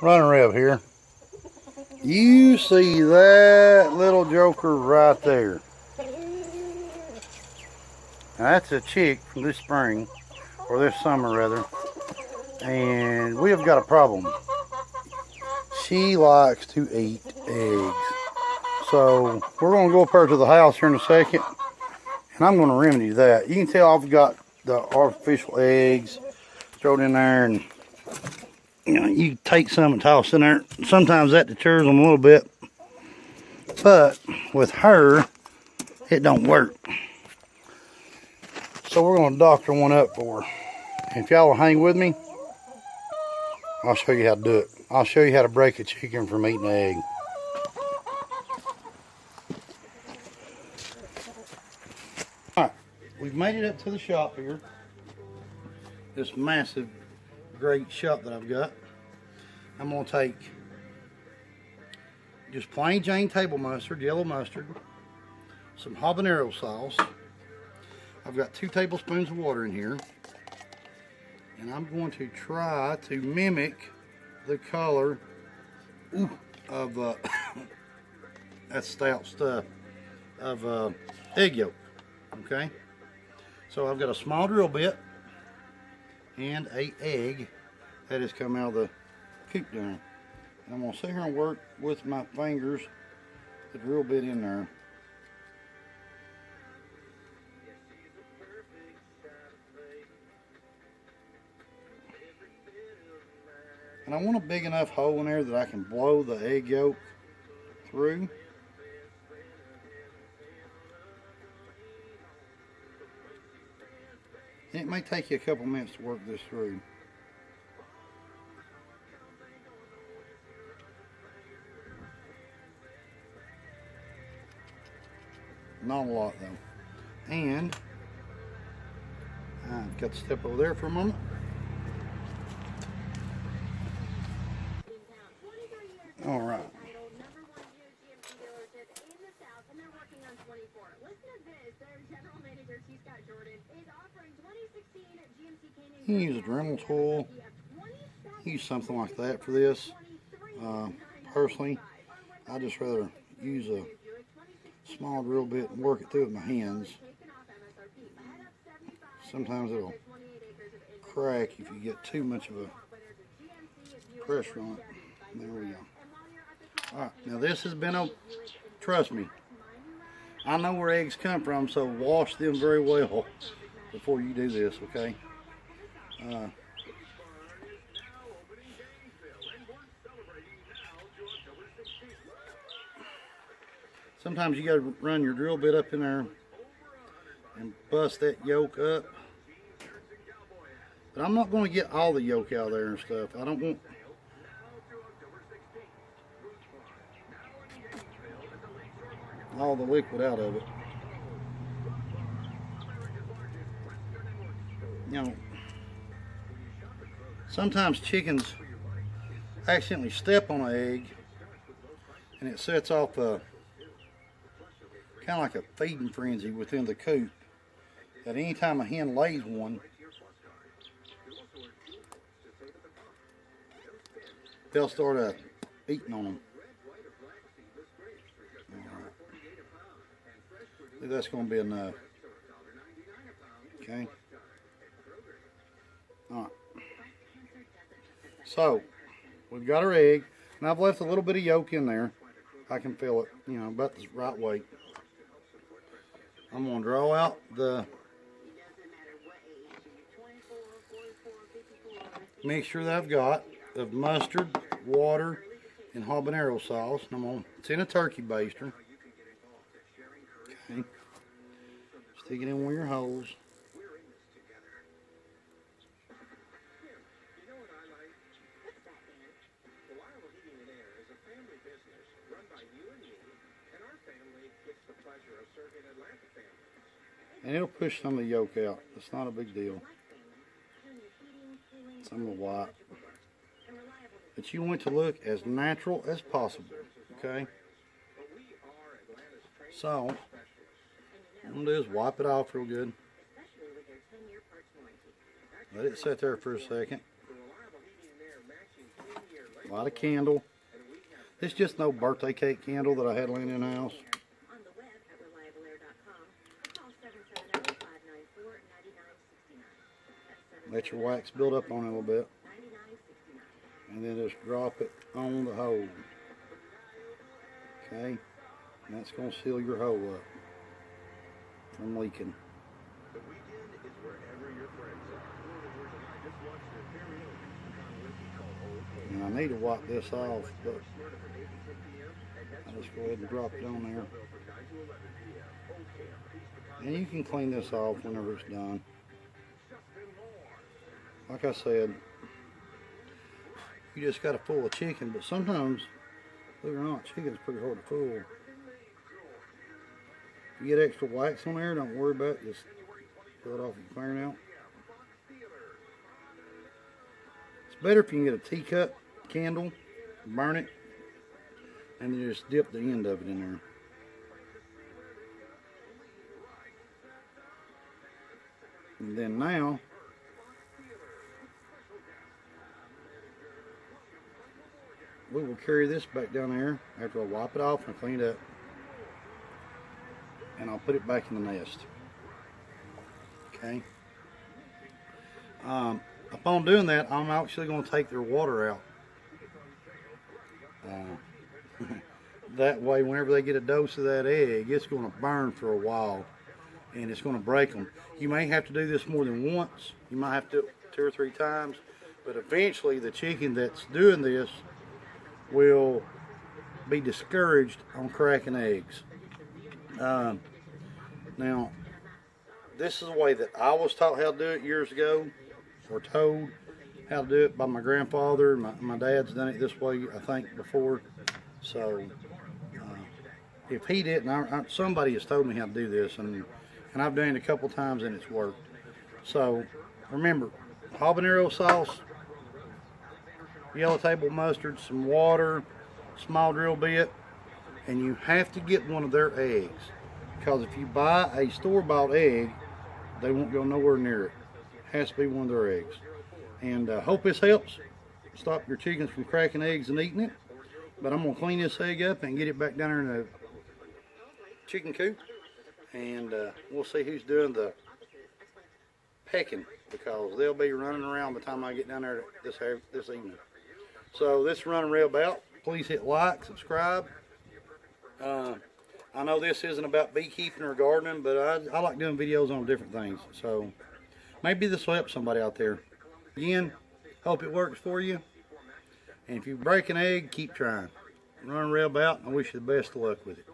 Running Rev here. You see that little joker right there? Now that's a chick from this spring, or this summer rather, and we have got a problem. She likes to eat eggs. So we're going to go up there to the house here in a second, and I'm going to remedy that. You can tell I've got the artificial eggs thrown in there, and you take some and toss in there. Sometimes that deters them a little bit, but with her, it don't work. So we're going to doctor one up for her. If y'all will hang with me, I'll show you how to do it. I'll show you how to break a chicken from eating an egg. Alright, we've made it up to the shop here. This massive, great shop that I've got. I'm going to take just plain Jane table mustard, yellow mustard, some habanero sauce. I've got 2 tablespoons of water in here. And I'm going to try to mimic the color of that stout stuff of egg yolk. Okay, so I've got a small drill bit and a egg that has come out of the coop down. And I'm going to sit here and work with my fingers the drill bit in there. And I want a big enough hole in there that I can blow the egg yolk through. And it may take you a couple minutes to work this through. Not a lot though. And I've got to step over there for a moment. All right. You can use a Dremel tool. Use something like that for this. Personally, I just rather use a small drill bit and work it through with my hands. Sometimes it'll crack if you get too much of a pressure on it. There we go. Alright, now this has been trust me, I know where eggs come from, so wash them very well before you do this, okay? Sometimes you got to run your drill bit up in there and bust that yolk up. But I'm not going to get all the yolk out of there and stuff. I don't want all the liquid out of it. You know, sometimes chickens accidentally step on an egg and it sets off a kind of like a feeding frenzy within the coop, that anytime a hen lays one, they'll start eating on them. Alright. I think that's going to be enough. Okay. Alright. So, we've got our egg, and I've left a little bit of yolk in there. I can feel it, you know, about the right weight. I'm going to draw out the mixture that I've got of mustard, water, and habanero sauce. And it's in a turkey baster. Okay. Stick it in one of your holes. And it'll push some of the yolk out. It's not a big deal. Some of the white. But you want it to look as natural as possible. Okay? So, what I'm going to do is wipe it off real good. Let it sit there for a second. Light a candle. This is just no birthday cake candle that I had laying in the house. Let your wax build up on it a little bit. And then just drop it on the hole. Okay? And that's going to seal your hole up from leaking. And I need to wipe this off, but I'll just go ahead and drop it on there. And you can clean this off whenever it's done. Like I said, you just got to fool a chicken, but sometimes, believe it or not, chicken's pretty hard to fool. If you get extra wax on there, don't worry about it, just pull it off your fingernail. It's better if you can get a teacup candle, burn it, and then just dip the end of it in there. And then now, we will carry this back down there after I wipe it off and clean it up. And I'll put it back in the nest. Okay. Upon doing that, I'm actually going to take their water out. That way, whenever they get a dose of that egg, it's going to burn for a while. And it's going to break them. You may have to do this more than once. You might have to do it 2 or 3 times. But eventually, the chicken that's doing this will be discouraged on cracking eggs. Now, this is the way that I was taught how to do it years ago, or told how to do it by my grandfather. My dad's done it this way, I think, before. So, if he didn't, somebody has told me how to do this, and I've done it a couple times and it's worked. So, remember, habanero sauce, yellow table mustard, some water, small drill bit, and you have to get one of their eggs, because if you buy a store-bought egg, they won't go nowhere near it. It has to be one of their eggs. And hope this helps stop your chickens from cracking eggs and eating it. But I'm going to clean this egg up and get it back down there in the chicken coop, and we'll see who's doing the pecking, because they'll be running around by the time I get down there this evening. So this is Running Reb out. Please hit like, subscribe. I know this isn't about beekeeping or gardening, but I like doing videos on different things. So maybe this will help somebody out there. Again, hope it works for you. And if you break an egg, keep trying. Running Reb out. I wish you the best of luck with it.